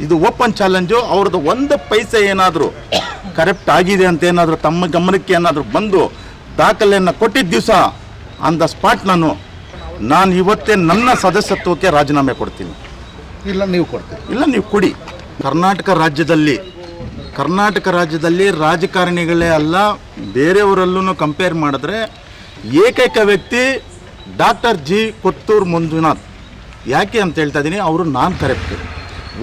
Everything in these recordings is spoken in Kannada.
ಇದು ಓಪನ್ ಚಾಲೆಂಜು. ಅವ್ರದ್ದು ಒಂದು ಪೈಸೆ ಏನಾದರೂ ಕರೆಕ್ಟ್ ಆಗಿದೆ ಅಂತ ಏನಾದರೂ ತಮ್ಮ ಗಮನಕ್ಕೆ ಏನಾದರೂ ಬಂದು ದಾಖಲೆಯನ್ನು ಕೊಟ್ಟಿದ್ದ ದಿವಸ ಆನ್ ದ ಸ್ಪಾಟ್ ನಾನು ಇವತ್ತೇ ನನ್ನ ಸದಸ್ಯತ್ವಕ್ಕೆ ರಾಜೀನಾಮೆ ಕೊಡ್ತೀನಿ. ಇಲ್ಲ ನೀವು ಕೊಡ್ತೀರಿ? ಇಲ್ಲ ನೀವು ಕೊಡಿ. ಕರ್ನಾಟಕ ರಾಜ್ಯದಲ್ಲಿ ರಾಜಕಾರಣಿಗಳೇ ಅಲ್ಲ, ಬೇರೆಯವರಲ್ಲೂ ಕಂಪೇರ್ ಮಾಡಿದ್ರೆ ಏಕೈಕ ವ್ಯಕ್ತಿ ಡಾಕ್ಟರ್ ಜಿ ಕೊತ್ತೂರು ಮಂಜುನಾಥ್. ಯಾಕೆ ಅಂತ ಹೇಳ್ತಾ ಇದ್ದೀನಿ, ಅವರು ನಾನ್ ಕರೆಕ್ಟ್,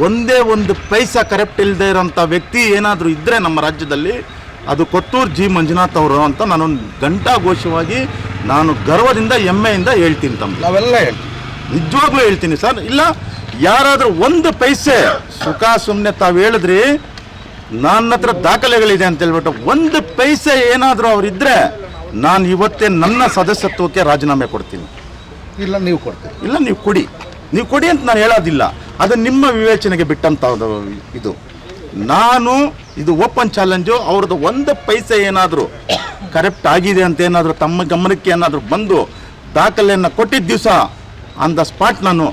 ಒಂದೇ ಒಂದು ಪೈಸಾ ಕರೆಕ್ಟ್ ಇಲ್ಲದೆ ಇರೋಂಥ ವ್ಯಕ್ತಿ ಏನಾದರೂ ಇದ್ದರೆ ನಮ್ಮ ರಾಜ್ಯದಲ್ಲಿ ಅದು ಕೊತ್ತೂರು ಜಿ ಮಂಜುನಾಥ್ ಅವರು ಅಂತ ನಾನೊಂದು ಘಂಟಾಘೋಷವಾಗಿ ನಾನು ಗರ್ವದಿಂದ ಹೆಮ್ಮೆಯಿಂದ ಹೇಳ್ತೀನಿ. ನಾವೆಲ್ಲ ಹೇಳ್ತೀವಿ, ನಿಜವಾಗ್ಲೂ ಹೇಳ್ತೀನಿ ಸರ್. ಇಲ್ಲ ಯಾರಾದರೂ ಒಂದು ಪೈಸೆ ಸುಖ ಸುಮ್ಮನೆ ತಾವು ಹೇಳಿದ್ರಿ ನನ್ನ ಹತ್ರ ದಾಖಲೆಗಳಿದೆ ಅಂತ ಹೇಳ್ಬಿಟ್ಟು ಒಂದು ಪೈಸೆ ಏನಾದರೂ ಅವರಿದ್ದರೆ ನಾನು ಇವತ್ತೇ ನನ್ನ ಸದಸ್ಯತ್ವಕ್ಕೆ ರಾಜೀನಾಮೆ ಕೊಡ್ತೀನಿ. ಇಲ್ಲ ನೀವು ಕೊಡ್ತೀರಿ? ಇಲ್ಲ ನೀವು ಕೊಡಿ ಅಂತ ನಾನು ಹೇಳೋದಿಲ್ಲ, ಅದು ನಿಮ್ಮ ವಿವೇಚನೆಗೆ ಬಿಟ್ಟಂಥ ಇದು. ಇದು ಓಪನ್ ಚಾಲೆಂಜು. ಅವ್ರದ್ದು ಒಂದು ಪೈಸೆ ಏನಾದರೂ ಕರೆಕ್ಟ್ ಆಗಿದೆ ಅಂತ ಏನಾದರೂ ತಮ್ಮ ಗಮನಕ್ಕೆ ಏನಾದರೂ ಬಂದು ದಾಖಲೆಯನ್ನು ಕೊಟ್ಟಿದ್ದ ದಿವಸ ಆನ್ ದ ಸ್ಪಾಟ್ ನಾನು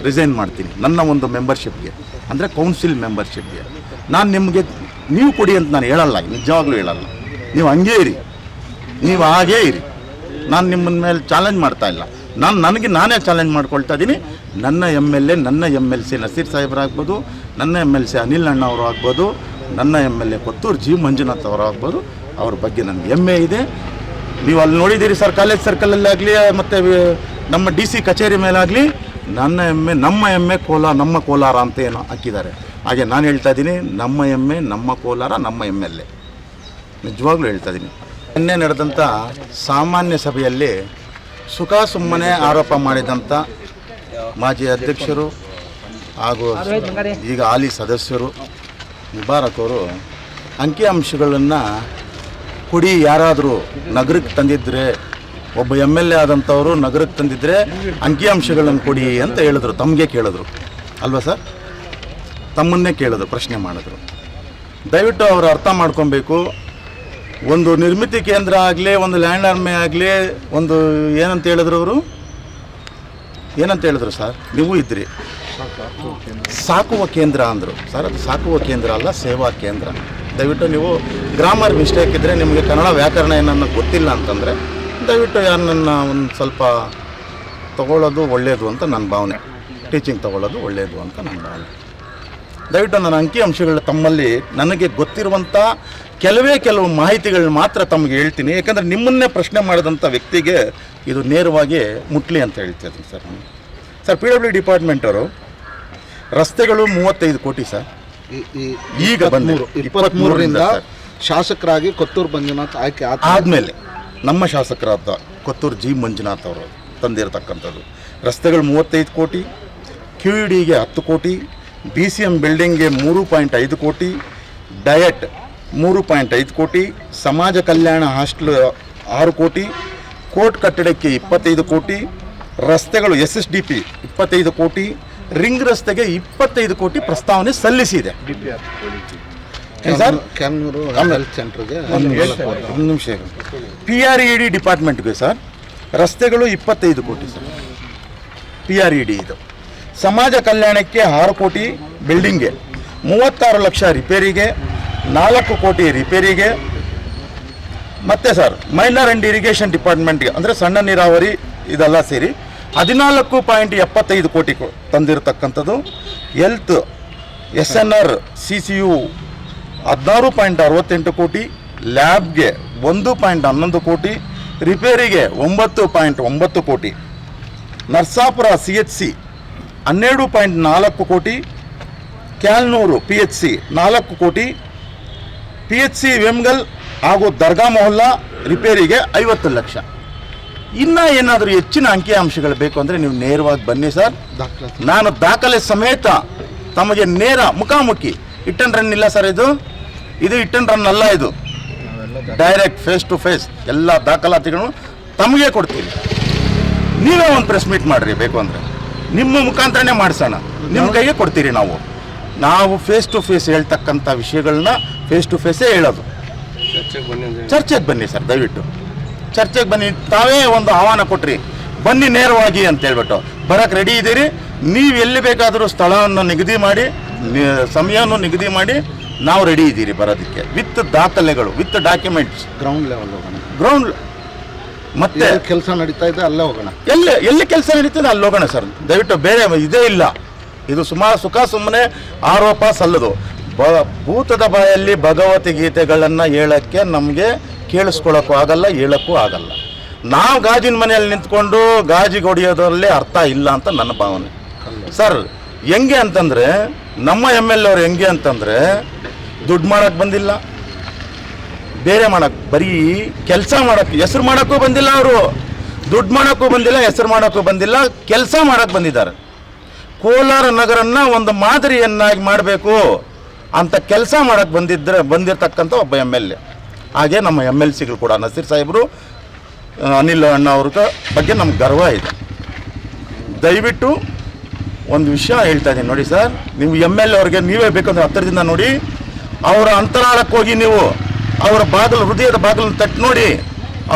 ರಿಸೈನ್ ಮಾಡ್ತೀನಿ ನನ್ನ ಒಂದು ಮೆಂಬರ್ಶಿಪ್ಗೆ, ಅಂದರೆ ಕೌನ್ಸಿಲ್ ಮೆಂಬರ್ಶಿಪ್ಗೆ. ನಾನು ನಿಮಗೆ ನೀವು ಕೊಡಿ ಅಂತ ನಾನು ಹೇಳಲ್ಲ, ನಿಜವಾಗ್ಲೂ ಹೇಳಲ್ಲ. ನೀವು ಹಂಗೇ ಇರಿ, ನೀವು ಹಾಗೇ ಇರಿ. ನಾನು ನಿಮ್ಮನ್ನ ಮೇಲೆ ಚಾಲೆಂಜ್ ಮಾಡ್ತಾ ಇಲ್ಲ, ನಾನೇ ಚಾಲೆಂಜ್ ಮಾಡ್ಕೊಳ್ತಾ ಇದ್ದೀನಿ. ನನ್ನ MLC ನಸೀರ್ ಸಾಹೇಬರಾಗ್ಬೋದು, ನನ್ನ MLC ಅನಿಲ್ ಅಣ್ಣ ಅವರು ಆಗ್ಬೋದು, ನನ್ನ MLA ಕೊತ್ತೂರು ಜಿ ಮಂಜುನಾಥ್ ಅವರು ಆಗ್ಬೋದು. ಅವ್ರ ಬಗ್ಗೆ ನನಗೆ ಹೆಮ್ಮೆ ಇದೆ. ನೀವು ಅಲ್ಲಿ ನೋಡಿದ್ದೀರಿ ಸರ್, ಕಾಲೇಜ್ ಸರ್ಕಲಲ್ಲಾಗಲಿ ಮತ್ತು ನಮ್ಮ DC ಕಚೇರಿ ಮೇಲಾಗಲಿ ನಮ್ಮ ಹೆಮ್ಮೆ ನಮ್ಮ ಕೋಲಾರ ಅಂತ ಏನೋ ಹಾಕಿದ್ದಾರೆ. ಹಾಗೆ ನಾನು ಹೇಳ್ತಾ ಇದ್ದೀನಿ, ನಮ್ಮ ಹೆಮ್ಮೆ ನಮ್ಮ ಕೋಲಾರ, ನಮ್ಮ MLA. ನಿಜವಾಗ್ಲೂ ಹೇಳ್ತಾ ಇದ್ದೀನಿ. ನಿನ್ನೆ ನಡೆದಂಥ ಸಾಮಾನ್ಯ ಸಭೆಯಲ್ಲಿ ಸುಖ ಸುಮ್ಮನೆ ಆರೋಪ ಮಾಡಿದಂಥ ಮಾಜಿ ಅಧ್ಯಕ್ಷರು ಹಾಗೂ ಈಗ ಹಾಲಿ ಸದಸ್ಯರು ಮುಬಾರಕ್ ಅವರು ಅಂಕಿಅಂಶಗಳನ್ನು ಕೊಡಿ, ಯಾರಾದರೂ ನಗರಕ್ಕೆ ತಂದಿದ್ದರೆ, ಒಬ್ಬ MLA ಆದಂಥವರು ನಗರಕ್ಕೆ ತಂದಿದ್ದರೆ ಅಂಕಿಅಂಶಗಳನ್ನು ಕೊಡಿ ಅಂತ ಹೇಳಿದ್ರು. ತಮಗೆ ಕೇಳಿದ್ರು ಅಲ್ವಾ ಸರ್? ತಮ್ಮನ್ನೇ ಕೇಳಿದ್ರು, ಪ್ರಶ್ನೆ ಮಾಡಿದ್ರು. ದಯವಿಟ್ಟು ಅವರು ಅರ್ಥ ಮಾಡ್ಕೊಬೇಕು. ಒಂದು ನಿರ್ಮಿತಿ ಕೇಂದ್ರ ಆಗಲಿ, ಒಂದು ಲ್ಯಾಂಡ್ ಆರ್ಮಿ ಆಗಲಿ, ಒಂದು ಏನಂತ ಹೇಳಿದ್ರು ಸರ್? ನೀವು ಇದ್ರಿ, ಸಾಕುವ ಕೇಂದ್ರ ಅಂದರು ಸರ್. ಅದು ಸಾಕುವ ಕೇಂದ್ರ ಅಲ್ಲ, ಸೇವಾ ಕೇಂದ್ರ. ದಯವಿಟ್ಟು ನೀವು ಗ್ರಾಮರ್ ಮಿಸ್ಟೇಕ್ ಇದ್ದರೆ, ನಿಮಗೆ ಕನ್ನಡ ವ್ಯಾಕರಣ ಏನನ್ನ ಗೊತ್ತಿಲ್ಲ ಅಂತಂದರೆ ದಯವಿಟ್ಟು ಯಾರನ್ನ ಒಂದು ಸ್ವಲ್ಪ ತೊಗೊಳ್ಳೋದು ಒಳ್ಳೆಯದು ಅಂತ ನನ್ನ ಭಾವನೆ. ಟೀಚಿಂಗ್ ತೊಗೊಳ್ಳೋದು ಒಳ್ಳೆಯದು ಅಂತ ನನ್ನ ಭಾವನೆ. ದಯವಿಟ್ಟು ನನ್ನ ಅಂಕಿಅಂಶಗಳು ತಮ್ಮಲ್ಲಿ ನನಗೆ ಗೊತ್ತಿರುವಂಥ ಕೆಲವು ಮಾಹಿತಿಗಳು ಮಾತ್ರ ತಮಗೆ ಹೇಳ್ತೀನಿ. ಯಾಕಂದರೆ ನಿಮ್ಮನ್ನೇ ಪ್ರಶ್ನೆ ಮಾಡಿದಂಥ ವ್ಯಕ್ತಿಗೆ ಇದು ನೇರವಾಗಿ ಮುಟ್ಲಿ ಅಂತ ಹೇಳ್ತಿದ್ದೀನಿ ಸರ್. ಸರ್, PWD ಡಿಪಾರ್ಟ್ಮೆಂಟವರು ರಸ್ತೆಗಳು 35 ಕೋಟಿ ಸರ್. ಈಗ ಬಂದು 23ರಿಂದ ಶಾಸಕರಾಗಿ ಕೊತ್ತೂರು ಮಂಜುನಾಥ್ ಆಯ್ಕೆ ಆದಮೇಲೆ ನಮ್ಮ ಶಾಸಕರಾದ ಕೊತ್ತೂರು ಜಿ ಮಂಜುನಾಥ್ ಅವರು ತಂದಿರತಕ್ಕಂಥದ್ದು ರಸ್ತೆಗಳು 35 ಕೋಟಿ, QEDಗೆ 10 ಕೋಟಿ, BCM ಬಿಲ್ಡಿಂಗ್ಗೆ 3.5 ಕೋಟಿ, ಡಯಟ್ 3.5 ಕೋಟಿ, ಸಮಾಜ ಕಲ್ಯಾಣ ಹಾಸ್ಟೆಲ್ 6 ಕೋಟಿ, ಕೋರ್ಟ್ ಕಟ್ಟಡಕ್ಕೆ 25 ಕೋಟಿ, ರಸ್ತೆಗಳು SSDP 25 ಕೋಟಿ, ರಿಂಗ್ ರಸ್ತೆಗೆ 25 ಕೋಟಿ ಪ್ರಸ್ತಾವನೆ ಸಲ್ಲಿಸಿದೆ ಸರ್. ಒಂದು ನಿಮಿಷ. PRED ಡಿಪಾರ್ಟ್ಮೆಂಟ್ಗೆ ಸರ್ ರಸ್ತೆಗಳು 25 ಕೋಟಿ ಸರ್. PRED ಇದು. ಸಮಾಜ ಕಲ್ಯಾಣಕ್ಕೆ 6 ಕೋಟಿ ಬಿಲ್ಡಿಂಗ್ಗೆ, 36 ಲಕ್ಷ ರಿಪೇರಿಗೆ, 4 ಕೋಟಿ ರಿಪೇರಿಗೆ. ಮತ್ತು ಸರ್ ಮೈನರ್ ಆ್ಯಂಡ್ ಇರಿಗೇಷನ್ ಡಿಪಾರ್ಟ್ಮೆಂಟ್ಗೆ, ಅಂದರೆ ಸಣ್ಣ ನೀರಾವರಿ ಇದೆಲ್ಲ ಸೇರಿ 14.75 ಕೋಟಿ ತಂದಿರತಕ್ಕಂಥದ್ದು. ಹೆಲ್ತ್ SNR CCU 16.68 ಕೋಟಿ, ಲ್ಯಾಬ್ಗೆ 1.11 ಕೋಟಿ, ರಿಪೇರಿಗೆ 9.9 ಕೋಟಿ, ನರ್ಸಾಪುರ CHC 12.4 ಕೋಟಿ, ಕ್ಯಾಲ್ನೂರು PHC 4 ಕೋಟಿ, PHC ವೆಮ್ಗಲ್ ಹಾಗೂ ದರ್ಗಾ ಮೊಹಲ್ಲಾ ರಿಪೇರಿಗೆ 50 ಲಕ್ಷ. ಇನ್ನೂ ಏನಾದರೂ ಹೆಚ್ಚಿನ ಅಂಕಿಅಂಶಗಳು ಬೇಕು ಅಂದರೆ ನೀವು ನೇರವಾಗಿ ಬನ್ನಿ ಸರ್. ನಾನು ದಾಖಲೆ ಸಮೇತ ತಮಗೆ ನೇರ ಮುಖಾಮುಖಿ. ಹಿಟ್ ಆ್ಯಂಡ್ ರನ್ ಇಲ್ಲ ಸರ್, ಇದು ಹಿಟ್ ಆ್ಯಂಡ್ ರನ್ ಅಲ್ಲ, ಇದು ಡೈರೆಕ್ಟ್ ಫೇಸ್ ಟು ಫೇಸ್ ಎಲ್ಲ ದಾಖಲಾತಿಗಳನ್ನು ತಮಗೆ ಕೊಡ್ತೀನಿ. ನೀವೇ ಒಂದು ಪ್ರೆಸ್ ಮೀಟ್ ಮಾಡಿರಿ, ಬೇಕು ಅಂದರೆ ನಿಮ್ಮ ಮುಖಾಂತರನೇ ಮಾಡಿಸೋಣ, ನಿಮ್ಮ ಕೈಗೆ ಕೊಡ್ತೀರಿ. ನಾವು ಫೇಸ್ ಟು ಫೇಸ್ ಹೇಳ್ತಕ್ಕಂಥ ವಿಷಯಗಳನ್ನ ಫೇಸ್ ಟು ಫೇಸೇ ಹೇಳೋದು. ಚರ್ಚೆಗೆ ಬನ್ನಿ ಸರ್, ದಯವಿಟ್ಟು ಚರ್ಚೆಗೆ ಬನ್ನಿ. ತಾವೇ ಒಂದು ಆಹ್ವಾನ ಕೊಟ್ರಿ, ಬನ್ನಿ ನೇರವಾಗಿ ಅಂತ ಹೇಳ್ಬಿಟ್ಟು ಬರೋಕ್ಕೆ ರೆಡಿ ಇದ್ದೀರಿ. ನೀವು ಎಲ್ಲಿ ಬೇಕಾದರೂ ಸ್ಥಳವನ್ನು ನಿಗದಿ ಮಾಡಿ ಸಮಯನೂ ನಿಗದಿ ಮಾಡಿ ನಾವು ರೆಡಿ ಇದ್ದೀರಿ ಬರೋದಕ್ಕೆ ವಿತ್ ದಾಖಲೆಗಳು ವಿತ್ ಡಾಕ್ಯುಮೆಂಟ್ಸ್. ಗ್ರೌಂಡ್ ಲೆವೆಲ್ ಹೋಗೋಣ. ಗ್ರೌಂಡ್ ಮತ್ತೆ ಕೆಲಸ ನಡೀತಾ ಇದೆ ಅಲ್ಲೇ ಹೋಗೋಣ. ಎಲ್ಲಿ ಕೆಲಸ ನಡೀತದೆ ಅಲ್ಲಿ ಹೋಗೋಣ ಸರ್. ದಯವಿಟ್ಟು ಬೇರೆ ಇದೇ ಇಲ್ಲ. ಇದು ಸುಮ್ಮನೆ ಆರೋಪ ಸಲ್ಲದು. ಭೂತದ ಬಾಯಲ್ಲಿ ಭಗವದ್ಗೀತೆಗಳನ್ನು ಹೇಳೋಕ್ಕೆ ನಮಗೆ ಕೇಳಿಸ್ಕೊಳ್ಳೋಕ್ಕೂ ಆಗಲ್ಲ, ಹೇಳೋಕ್ಕೂ ಆಗಲ್ಲ. ನಾವು ಗಾಜಿನ ಮನೆಯಲ್ಲಿ ನಿಂತ್ಕೊಂಡು ಗಾಜಿಗೆ ಹೊಡೆಯೋದ್ರಲ್ಲಿ ಅರ್ಥ ಇಲ್ಲ ಅಂತ ನನ್ನ ಭಾವನೆ ಸರ್. ಹೆಂಗೆ ಅಂತಂದರೆ ನಮ್ಮ MLA ಅವ್ರು ಹೆಂಗೆ ಅಂತಂದರೆ ದುಡ್ಡು ಮಾಡೋಕ್ಕೆ ಬಂದಿಲ್ಲ, ಬೇರೆ ಮಾಡೋಕ್ಕೆ, ಬರೀ ಕೆಲಸ ಮಾಡೋಕ್ಕೆ, ಹೆಸರು ಮಾಡೋಕ್ಕೂ ಬಂದಿಲ್ಲ. ಅವರು ದುಡ್ಡು ಮಾಡೋಕ್ಕೂ ಬಂದಿಲ್ಲ, ಹೆಸರು ಮಾಡೋಕ್ಕೂ ಬಂದಿಲ್ಲ, ಕೆಲಸ ಮಾಡೋಕ್ಕೆ ಬಂದಿದ್ದಾರೆ. ಕೋಲಾರ ನಗರನ್ನ ಒಂದು ಮಾದರಿಯನ್ನಾಗಿ ಮಾಡಬೇಕು ಅಂತ ಕೆಲಸ ಮಾಡೋಕ್ಕೆ ಬಂದಿರತಕ್ಕಂಥ ಒಬ್ಬ MLA. ಹಾಗೆ ನಮ್ಮ MLCಗಳು ಕೂಡ ನಸೀರ್ ಸಾಹೇಬರು, ಅನಿಲ್ ಅಣ್ಣ ಅವ್ರ ಬಗ್ಗೆ ನಮ್ಗೆ ಗರ್ವ ಇದೆ. ದಯವಿಟ್ಟು ಒಂದು ವಿಷಯ ಹೇಳ್ತಾ ಇದ್ದೀನಿ ನೋಡಿ ಸರ್, ನೀವು MLA ಅವ್ರಿಗೆ ನೀವೇ ಬೇಕಂದ್ರೆ ಹತ್ತಿರದಿಂದ ನೋಡಿ, ಅವರ ಅಂತರಾಳಕ್ಕೆ ಹೋಗಿ ನೀವು ಅವರ ಹೃದಯದ ಬಾಗಿಲನ್ನು ತಟ್ಟು ನೋಡಿ.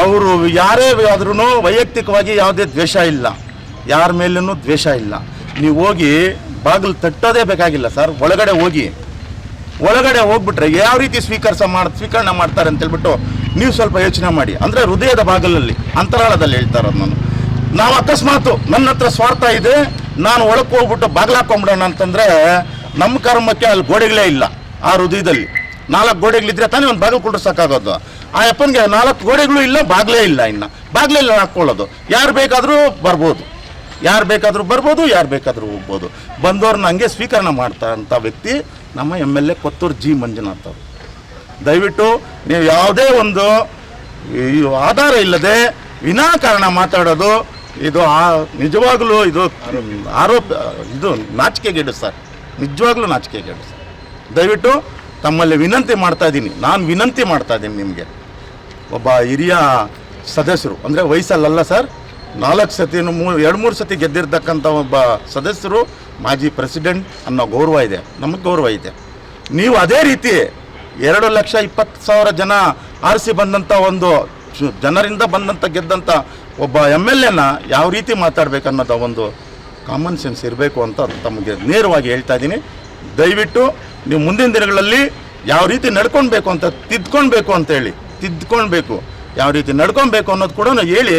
ಅವರು ಯಾರೇ ಆದ್ರೂ ವೈಯಕ್ತಿಕವಾಗಿ ಯಾವುದೇ ದ್ವೇಷ ಇಲ್ಲ, ಯಾರ ಮೇಲೂ ದ್ವೇಷ ಇಲ್ಲ. ನೀವು ಹೋಗಿ ಬಾಗಿಲು ತಟ್ಟೋದೇ ಬೇಕಾಗಿಲ್ಲ ಸರ್. ಒಳಗಡೆ ಹೋಗ್ಬಿಟ್ರೆ ಯಾವ ರೀತಿ ಸ್ವೀಕರಣೆ ಮಾಡ್ತಾರೆ ಅಂತೇಳ್ಬಿಟ್ಟು ನೀವು ಸ್ವಲ್ಪ ಯೋಚನೆ ಮಾಡಿ. ಅಂದರೆ ಹೃದಯದ ಬಾಗಿಲಲ್ಲಿ ಅಂತರಾಳದಲ್ಲಿ ಹೇಳ್ತಾ ಇರೋದು ನಾವು ಅಕಸ್ಮಾತು ನನ್ನ ಹತ್ರ ಸ್ವಾರ್ಥ ಇದೆ, ನಾನು ಒಳಕ್ಕೆ ಹೋಗ್ಬಿಟ್ಟು ಬಾಗಿಲು ಹಾಕೊಂಡ್ಬಿಡೋಣ ಅಂತಂದರೆ ನಮ್ಮ ಕರ್ಮಕ್ಕೆ ಅಲ್ಲಿ ಗೋಡೆಗಳೇ ಇಲ್ಲ. ಆ ಹೃದಯದಲ್ಲಿ 4 ಗೋಡೆಗಳಿದ್ರೆ ತಾನೇ ಒಂದು ಬಾಗಿಲು ಕೊಟ್ಟರೆ ಸಾಕಾಗೋದು. ಆ ಅಪ್ಪನಿಗೆ 4 ಗೋಡೆಗಳು ಇಲ್ಲ, ಬಾಗಿಲೇ ಇಲ್ಲ. ಇನ್ನು ಬಾಗಿಲೆಲ್ಲ ಹಾಕ್ಕೊಳ್ಳೋದು. ಯಾರು ಬೇಕಾದರೂ ಬರ್ಬೋದು, ಯಾರು ಬೇಕಾದರೂ ಹೋಗ್ಬೋದು. ಬಂದವ್ರನ್ನ ಹಂಗೆ ಸ್ವೀಕರಣೆ ಮಾಡ್ತಾರಂಥ ವ್ಯಕ್ತಿ ನಮ್ಮ MLA ಕೊತ್ತೂರು ಜಿ ಮಂಜುನಾಥ್ ಅವರು. ದಯವಿಟ್ಟು ನೀವು ಯಾವುದೇ ಒಂದು ಆಧಾರ ಇಲ್ಲದೆ ವಿನಾಕಾರಣ ಮಾತಾಡೋದು ಇದು ನಿಜವಾಗ್ಲೂ ಇದು ಆರೋಪ, ಇದು ನಾಚಿಕೆಗೇಡು ಸರ್, ನಿಜವಾಗ್ಲೂ ನಾಚಿಕೆಗೇಡು ಸರ್. ದಯವಿಟ್ಟು ತಮ್ಮಲ್ಲಿ ವಿನಂತಿ ಮಾಡ್ತಾ ಇದ್ದೀನಿ ನಿಮಗೆ, ಒಬ್ಬ ಹಿರಿಯ ಸದಸ್ಯರು ಅಂದರೆ ವಯಸ್ಸಲ್ಲ ಸರ್, 4 ಸತಿ 2-3 ಸತಿ ಗೆದ್ದಿರ್ತಕ್ಕಂಥ ಒಬ್ಬ ಸದಸ್ಯರು, ಮಾಜಿ ಪ್ರೆಸಿಡೆಂಟ್ ಅನ್ನೋ ಗೌರವ ಇದೆ, ನಮಗೆ ಗೌರವ ಇದೆ. ನೀವು ಅದೇ ರೀತಿ 2,20,000 ಜನ ಆರಿಸಿ ಬಂದಂಥ ಒಂದು ಜನರಿಂದ ಗೆದ್ದಂಥ ಒಬ್ಬ MLAನ ಯಾವ ರೀತಿ ಮಾತಾಡಬೇಕನ್ನೋದು ಒಂದು ಕಾಮನ್ ಸೆನ್ಸ್ ಇರಬೇಕು ಅಂತ ತಮಗೆ ನೇರವಾಗಿ ಹೇಳ್ತಾ ಇದ್ದೀನಿ. ದಯವಿಟ್ಟು ನೀವು ಮುಂದಿನ ದಿನಗಳಲ್ಲಿ ಯಾವ ರೀತಿ ನಡ್ಕೊಳ್ಬೇಕು ಅಂತ ತಿದ್ಕೊಳ್ಬೇಕು ಯಾವ ರೀತಿ ನಡ್ಕೊಳ್ಬೇಕು ಅನ್ನೋದು ಕೂಡ ಹೇಳಿ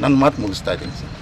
ನನ್ನ ಮಾತು ಮುಗಿಸ್ತಾ ಇದ್ದೀನಿ ಸರ್.